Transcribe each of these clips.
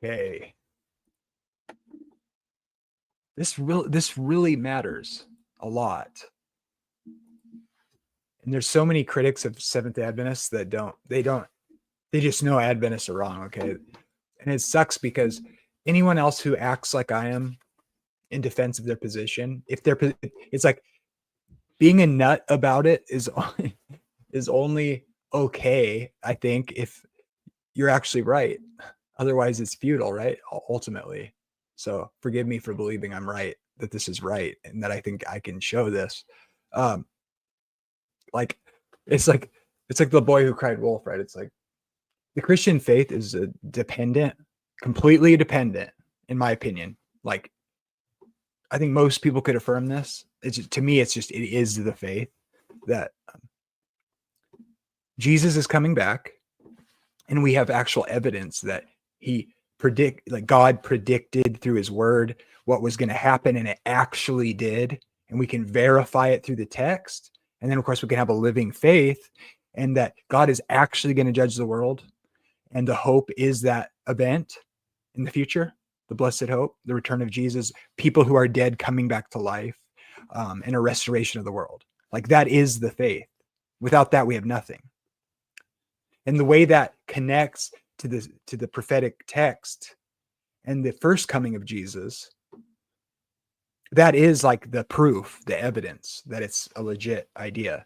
Okay. This really matters a lot. And there's so many critics of Seventh-day Adventists that they just know Adventists are wrong, okay? And it sucks because anyone else who acts like I am in defense of their position, it's like being a nut about it is only okay, I think, if you're actually right. Otherwise, it's futile, right? Ultimately. So forgive me for believing I'm right, that this is right, and that I think I can show this. Um, like it's like it's like the boy who cried wolf, right? It's like the Christian faith is completely dependent, in my opinion. Like I think most people could affirm this. To me, it is the faith that Jesus is coming back, and we have actual evidence that God predicted through his word what was going to happen, and it actually did. And we can verify it through the text. And then, of course, we can have a living faith, and that God is actually going to judge the world. And the hope is that event in the future, the blessed hope, the return of Jesus, people who are dead coming back to life, and a restoration of the world. Like that is the faith. Without that, we have nothing. And the way that connects to the prophetic text and the first coming of Jesus, that is like the proof, the evidence that it's a legit idea.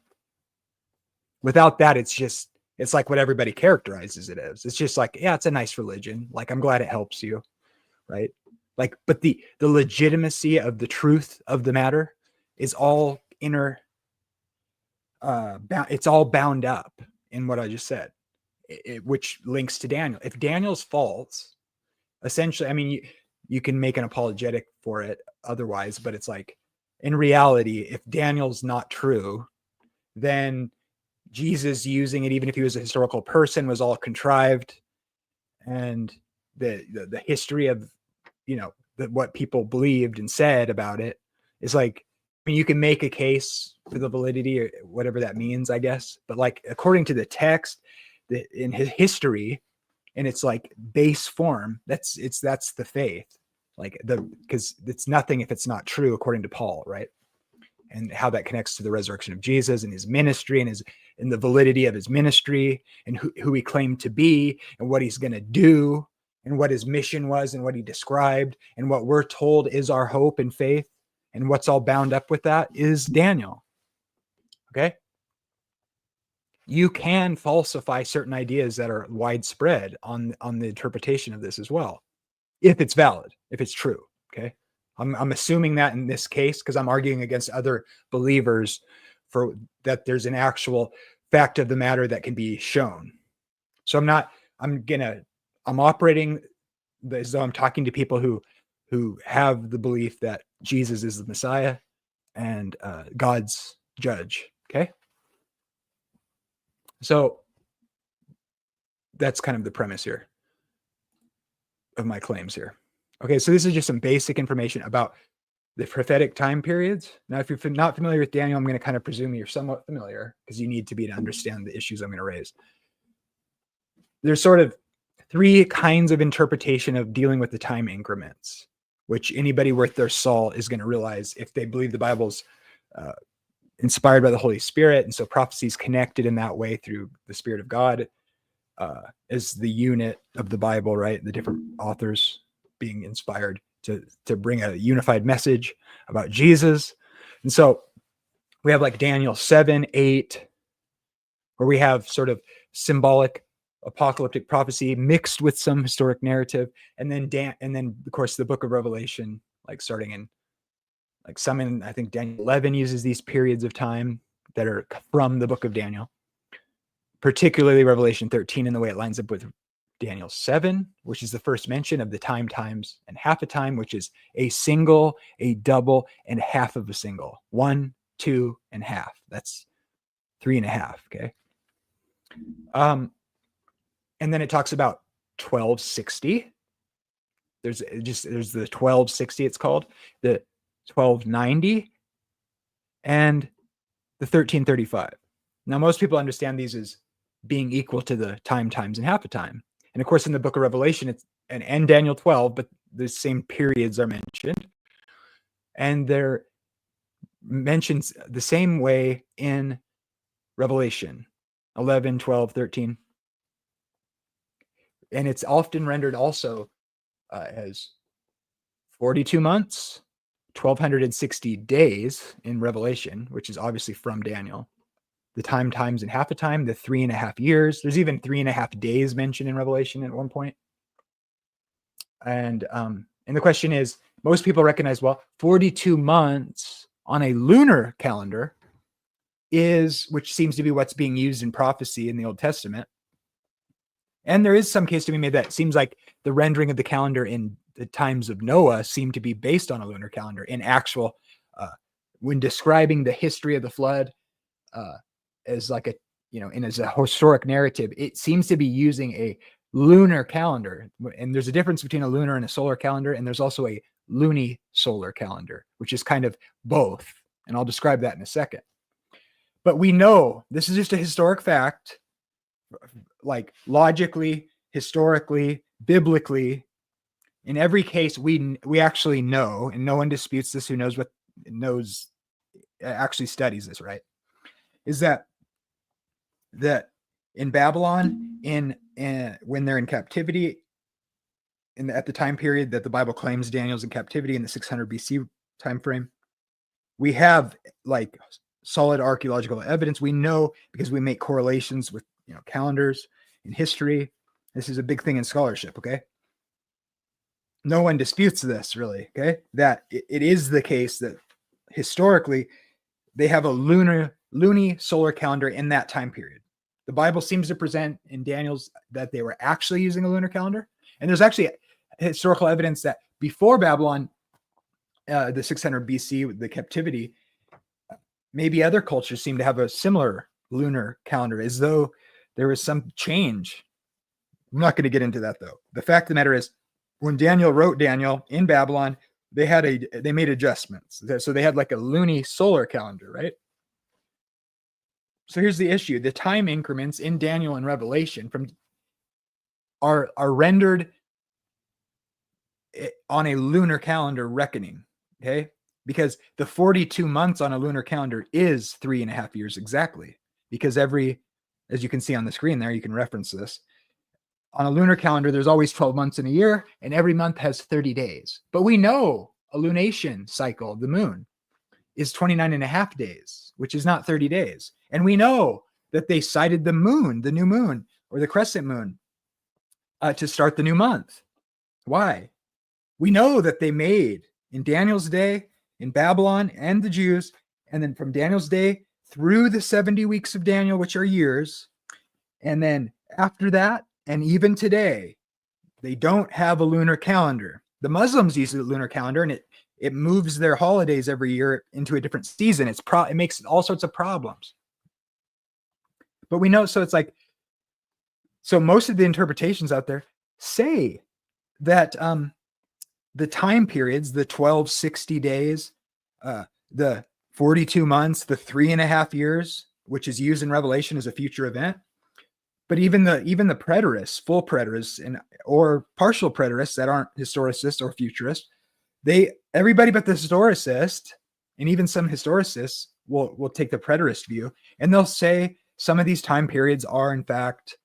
Without that, it's like what everybody characterizes it as. It's just like, yeah, it's a nice religion. Like, I'm glad it helps you, right? Like, but the legitimacy of the truth of the matter is all it's all bound up in what I just said, which links to Daniel. If Daniel's false, essentially, I mean, you can make an apologetic for it otherwise, but it's like, in reality, if Daniel's not true, then Jesus using it, even if he was a historical person, was all contrived. And the history of, what people believed and said about it is like, I mean, you can make a case for the validity or whatever that means, I guess. But like, according to the text, in his history, and it's like base form, that's the faith. Like because it's nothing if it's not true, according to Paul, right? And how that connects to the resurrection of Jesus and his ministry and the validity of his ministry and who he claimed to be and what he's going to do and what his mission was and what he described and what we're told is our hope and faith and what's all bound up with that is Daniel. Okay. You can falsify certain ideas that are widespread on the interpretation of this as well, if it's valid, if it's true. Okay. I'm assuming that in this case, because I'm arguing against other believers for that there's an actual fact of the matter that can be shown. So I'm operating as though I'm talking to people who have the belief that Jesus is the Messiah and God's judge. Okay. So that's kind of the premise here of my claims here. Okay, so this is just some basic information about the prophetic time periods. Now, if you're not familiar with Daniel, I'm going to kind of presume you're somewhat familiar because you need to be to understand the issues I'm going to raise. There's sort of three kinds of interpretation of dealing with the time increments, which anybody worth their salt is going to realize if they believe the Bible's inspired by the Holy Spirit. And so prophecy is connected in that way through the Spirit of God as the unit of the Bible, right? The different authors being inspired to bring a unified message about Jesus. And so we have like Daniel 7, 8, where we have sort of symbolic apocalyptic prophecy mixed with some historic narrative. And then of course the book of Revelation, like starting in like I think Daniel 11 uses these periods of time that are from the book of Daniel, particularly Revelation 13 and the way it lines up with Daniel 7, which is the first mention of the times, and half a time, which is a single, a double, and half of a single. 1, 2, and half. That's 3.5. Okay. And then it talks about 1260. There's the 1260, it's called, the 1290, and the 1335. Now, most people understand these as being equal to the times, and half a time. And of course, in the book of Revelation, it's and Daniel 12, but the same periods are mentioned. And they're mentioned the same way in Revelation 11, 12, 13. And it's often rendered also as 42 months, 1,260 days in Revelation, which is obviously from Daniel. The times and half a time, the 3.5 years. There's even 3.5 days mentioned in Revelation at one point. And the question is, most people recognize, well, 42 months on a lunar calendar is, which seems to be what's being used in prophecy in the Old Testament. And there is some case to be made that seems like the rendering of the calendar in the times of Noah seemed to be based on a lunar calendar in actual, when describing the history of the flood, as like a, as a historic narrative, it seems to be using a lunar calendar. And there's a difference between a lunar and a solar calendar. And there's also a lunisolar calendar, which is kind of both. And I'll describe that in a second. But we know this is just a historic fact, like logically, historically, biblically. In every case, we actually know, and no one disputes this who knows actually studies this, right? Is that in Babylon, when they're in captivity, at the time period that the Bible claims Daniel's in captivity in the 600 BC time frame, we have like solid archaeological evidence. We know because we make correlations with calendars in history. This is a big thing in scholarship. Okay, no one disputes this really. Okay, that it is the case that historically they have a lunisolar calendar in that time period. The Bible seems to present in Daniel's that they were actually using a lunar calendar. And there's actually historical evidence that before Babylon, the 600 BC, the captivity, maybe other cultures seem to have a similar lunar calendar, as though there was some change. I'm not going to get into that though. The fact of the matter is, when Daniel wrote Daniel in Babylon, they made adjustments. So they had like a lunisolar calendar, right? So here's the issue. The time increments in Daniel and Revelation are rendered on a lunar calendar reckoning, okay? Because the 42 months on a lunar calendar is 3.5 years exactly. Because as you can see on the screen there, you can reference this. On a lunar calendar, there's always 12 months in a year, and every month has 30 days. But we know a lunation cycle of the moon is 29.5 days, which is not 30 days. And we know that they cited the moon, the new moon, or the crescent moon, to start the new month. Why? We know that they made in Daniel's day, in Babylon and the Jews, and then from Daniel's day through the 70 weeks of Daniel, which are years. And then after that, and even today, they don't have a lunar calendar. The Muslims use a lunar calendar, and it moves their holidays every year into a different season. It makes all sorts of problems. But we know, so it's like, so most of the interpretations out there say that the time periods, the 1260 days, the 42 months, the 3.5 years, which is used in Revelation as a future event. But even the preterists, full preterists, or partial preterists that aren't historicists or futurists, everybody but the historicist, and even some historicists will take the preterist view, and they'll say some of these time periods are in fact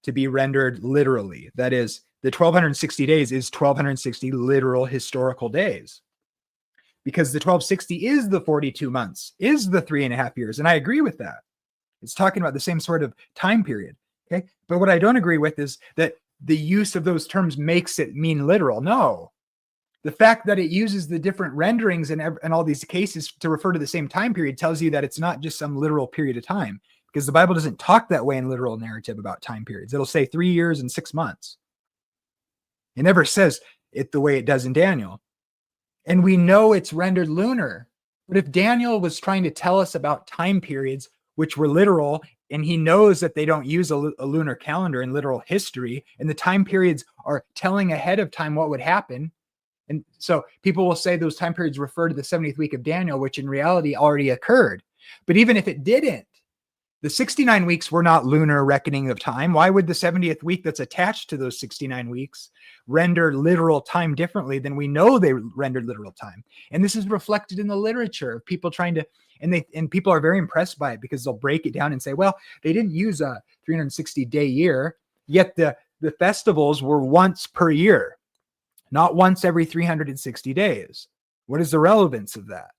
to be rendered literally. That is, the 1,260 days is 1,260 literal historical days, because the 1,260 is the 42 months, is the 3.5 years, and I agree with that. It's talking about the same sort of time period. Okay. But what I don't agree with is that the use of those terms makes it mean literal. No. The fact that it uses the different renderings in all these cases to refer to the same time period tells you that it's not just some literal period of time, because the Bible doesn't talk that way in literal narrative about time periods. It'll say 3 years and 6 months. It never says it the way it does in Daniel. And we know it's rendered lunar. But if Daniel was trying to tell us about time periods which were literal, and he knows that they don't use a lunar calendar in literal history, and the time periods are telling ahead of time what would happen. And so people will say those time periods refer to the 70th week of Daniel, which in reality already occurred. But even if it didn't, The 69 weeks were not lunar reckoning of time. Why would the 70th week that's attached to those 69 weeks render literal time differently than we know they rendered literal time? And this is reflected in the literature of people trying to, and people are very impressed by it because they'll break it down and say, well, they didn't use a 360-day year, yet the festivals were once per year, not once every 360 days. What is the relevance of that?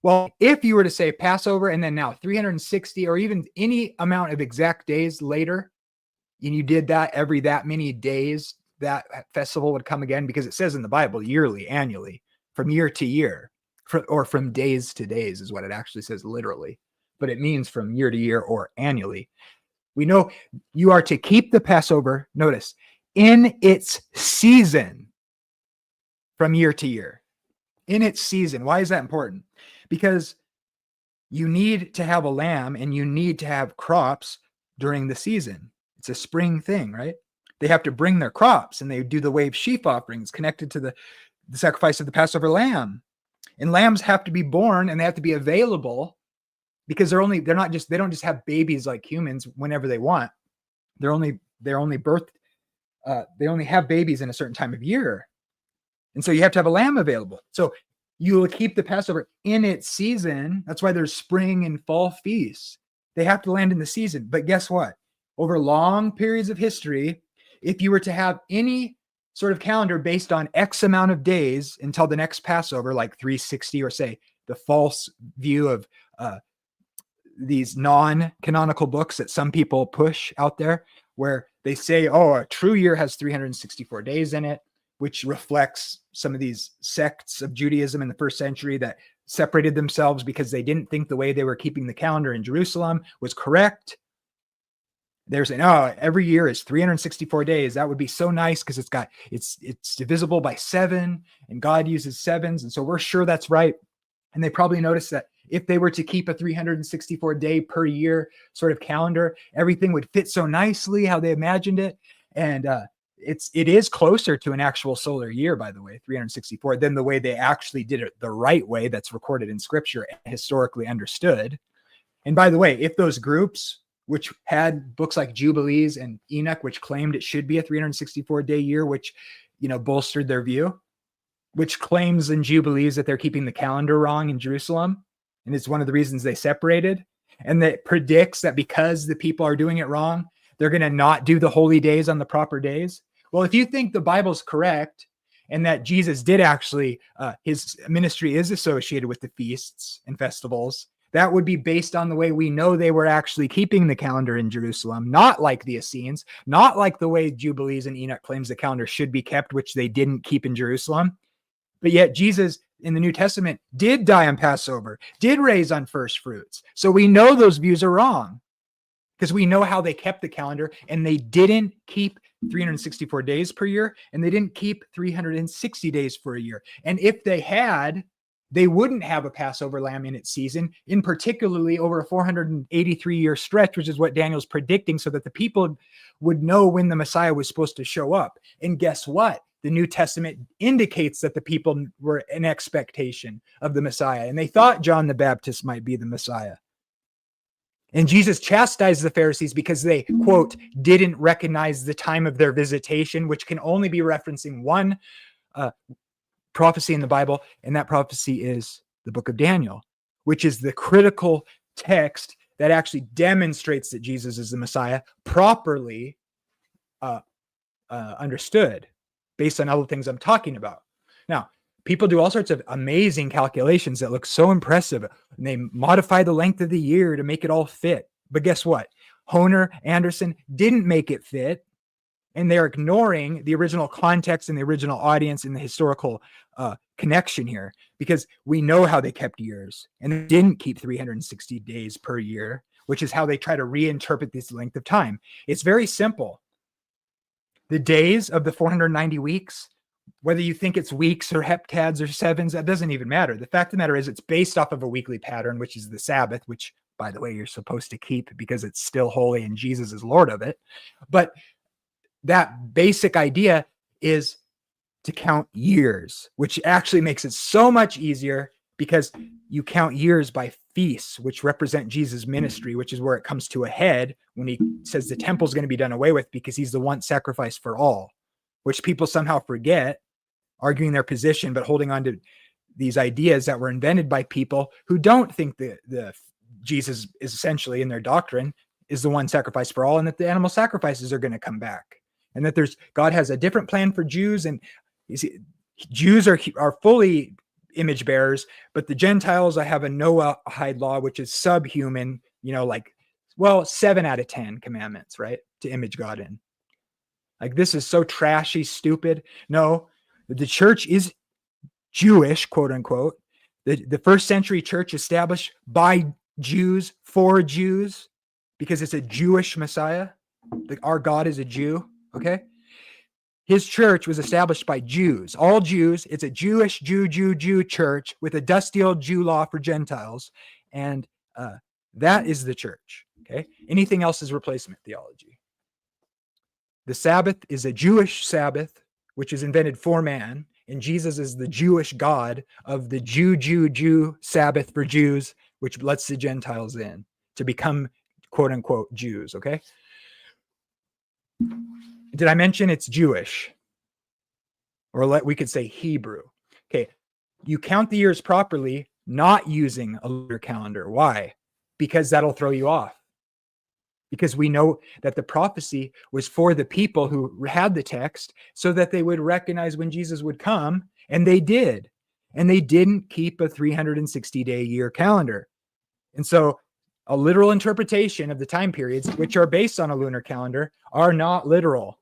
Well, if you were to say Passover and then now 360 or even any amount of exact days later, and you did that every that many days, that festival would come again, because it says in the Bible yearly, annually, from year to year, or from days to days is what it actually says literally, but it means from year to year or annually. We know you are to keep the Passover, notice, in its season from year to year. In its season. Why is that important? Because you need to have a lamb and you need to have crops during the season. It's a spring thing, right? They have to bring their crops and they do the wave sheaf offerings connected to the sacrifice of the Passover lamb. And lambs have to be born and they have to be available, because they don't just have babies like humans whenever they want. They only have babies in a certain time of year. And so you have to have a lamb available. So you will keep the Passover in its season. That's why there's spring and fall feasts. They have to land in the season. But guess what? Over long periods of history, if you were to have any sort of calendar based on X amount of days until the next Passover, like 360, or say the false view of these non-canonical books that some people push out there, where they say, oh, a true year has 364 days in it, which reflects some of these sects of Judaism in the first century that separated themselves because they didn't think the way they were keeping the calendar in Jerusalem was correct. They're saying, oh, every year is 364 days. That would be so nice because it's divisible by 7 and God uses 7s. And so we're sure that's right. And they probably noticed that if they were to keep a 364 day per year sort of calendar, everything would fit so nicely how they imagined it. And it is closer to an actual solar year, by the way, 364, than the way they actually did it the right way that's recorded in scripture and historically understood. And by the way, if those groups, which had books like Jubilees and Enoch, which claimed it should be a 364 day year, which, bolstered their view, which claims in Jubilees that they're keeping the calendar wrong in Jerusalem. And it's one of the reasons they separated. And that predicts that because the people are doing it wrong, they're going to not do the holy days on the proper days. Well, if you think the Bible's correct and that Jesus did actually, his ministry is associated with the feasts and festivals, that would be based on the way we know they were actually keeping the calendar in Jerusalem, not like the Essenes, not like the way Jubilees and Enoch claims the calendar should be kept, which they didn't keep in Jerusalem. But yet Jesus in the New Testament did die on Passover, did raise on first fruits. So we know those views are wrong because we know how they kept the calendar, and they didn't keep 364 days per year, and they didn't keep 360 days for a year. And if they had, they wouldn't have a Passover lamb in its season, in particularly over a 483-year stretch, which is what Daniel's predicting, so that the people would know when the Messiah was supposed to show up. And guess what? The New Testament indicates that the people were in expectation of the Messiah, and they thought John the Baptist might be the Messiah. And Jesus chastised the Pharisees because they, quote, didn't recognize the time of their visitation, which can only be referencing one prophecy in the Bible, and that prophecy is the book of Daniel, which is the critical text that actually demonstrates that Jesus is the Messiah, properly understood based on all the things I'm talking about. Now, people do all sorts of amazing calculations that look so impressive, and they modify the length of the year to make it all fit. But guess what? Honer, Anderson didn't make it fit, and they're ignoring the original context and the original audience and the historical connection here, because we know how they kept years, and they didn't keep 360 days per year, which is how they try to reinterpret this length of time. It's very simple. The days of the 490 weeks, whether you think it's weeks or heptads or sevens, that doesn't even matter. The fact of the matter is it's based off of a weekly pattern, which is the Sabbath, which, by the way, you're supposed to keep because it's still holy and Jesus is Lord of it. But that basic idea is to count years, which actually makes it so much easier because you count years by feasts, which represent Jesus' ministry, which is where it comes to a head when he says the temple's going to be done away with because he's the one sacrifice for all, which people somehow forget, arguing their position, but holding on to these ideas that were invented by people who don't think that the Jesus is essentially in their doctrine is the one sacrifice for all, and that the animal sacrifices are going to come back, and that God has a different plan for Jews, and Jews are fully image bearers, but the Gentiles, I have a Noahide law, which is subhuman, 7 out of 10 commandments, right? To image God in. Like, this is so trashy, stupid. No, the church is Jewish, quote unquote. The first century church established by Jews for Jews because it's a Jewish Messiah. Our God is a Jew, okay? His church was established by Jews, all Jews. It's a Jewish Jew church with a dusty old Jew law for Gentiles. And that is the church, okay? Anything else is replacement theology. The Sabbath is a Jewish Sabbath, which is invented for man. And Jesus is the Jewish God of the Jew Sabbath for Jews, which lets the Gentiles in to become quote unquote Jews, okay? Did I mention it's Jewish? Or we could say Hebrew. Okay, you count the years properly, not using a lunar calendar. Why? Because that'll throw you off. Because we know that the prophecy was for the people who had the text so that they would recognize when Jesus would come, and they did. And they didn't keep a 360-day year calendar. And so a literal interpretation of the time periods, which are based on a lunar calendar, are not literal.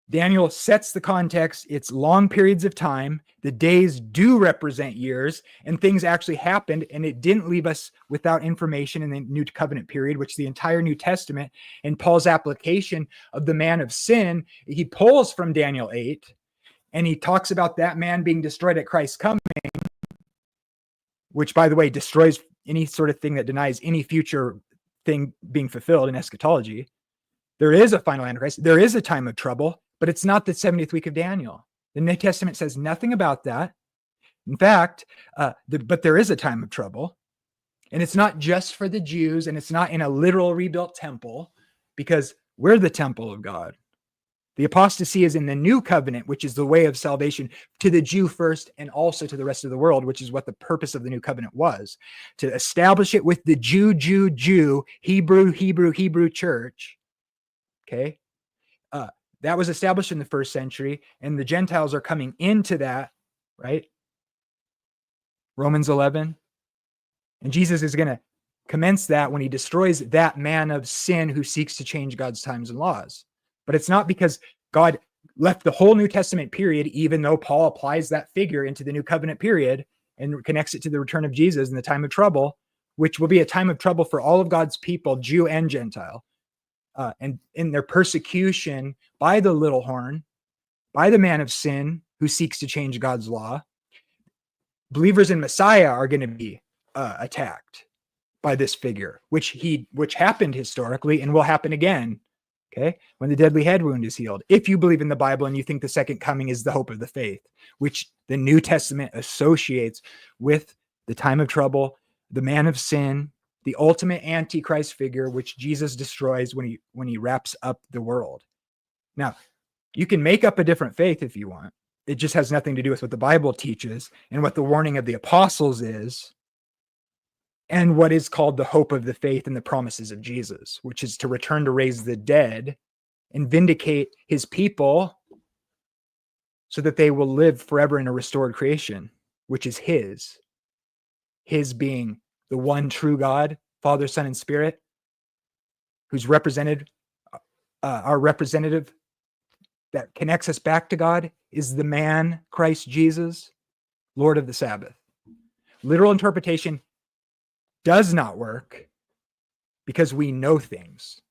Daniel sets the context. It's long periods of time. The days do represent years, and things actually happened, and it didn't leave us without information in the New Covenant period, which the entire New Testament and Paul's application of the man of sin, he pulls from Daniel 8, and he talks about that man being destroyed at Christ's coming, which, by the way, destroys any sort of thing that denies any future thing being fulfilled in eschatology. There is a final Antichrist. There is a time of trouble, but it's not the 70th week of Daniel. The New Testament says nothing about that. In fact, but there is a time of trouble. And it's not just for the Jews, and it's not in a literal rebuilt temple, because we're the temple of God. The apostasy is in the new covenant, which is the way of salvation to the Jew first and also to the rest of the world, which is what the purpose of the new covenant was, to establish it with the Jew, Hebrew church. Okay. That was established in the first century, and the Gentiles are coming into that, right? Romans 11. And Jesus is going to commence that when he destroys that man of sin who seeks to change God's times and laws. But it's not because God left the whole New Testament period, even though Paul applies that figure into the New Covenant period and connects it to the return of Jesus and the time of trouble, which will be a time of trouble for all of God's people, Jew and Gentile. And in their persecution by the little horn, by the man of sin who seeks to change God's law, believers in Messiah are going to be attacked by this figure, which happened historically and will happen again. Okay, when the deadly head wound is healed. If you believe in the Bible and you think the second coming is the hope of the faith, which the New Testament associates with the time of trouble, the man of sin, the ultimate antichrist figure, which Jesus destroys when he wraps up the world. Now, you can make up a different faith if you want. It just has nothing to do with what the Bible teaches and what the warning of the apostles is, and what is called the hope of the faith and the promises of Jesus, which is to return to raise the dead and vindicate his people so that they will live forever in a restored creation, which is his being the one true God, Father, Son, and Spirit, who's represented, our representative that connects us back to God is the man, Christ Jesus, Lord of the Sabbath. Literal interpretation does not work because we know things.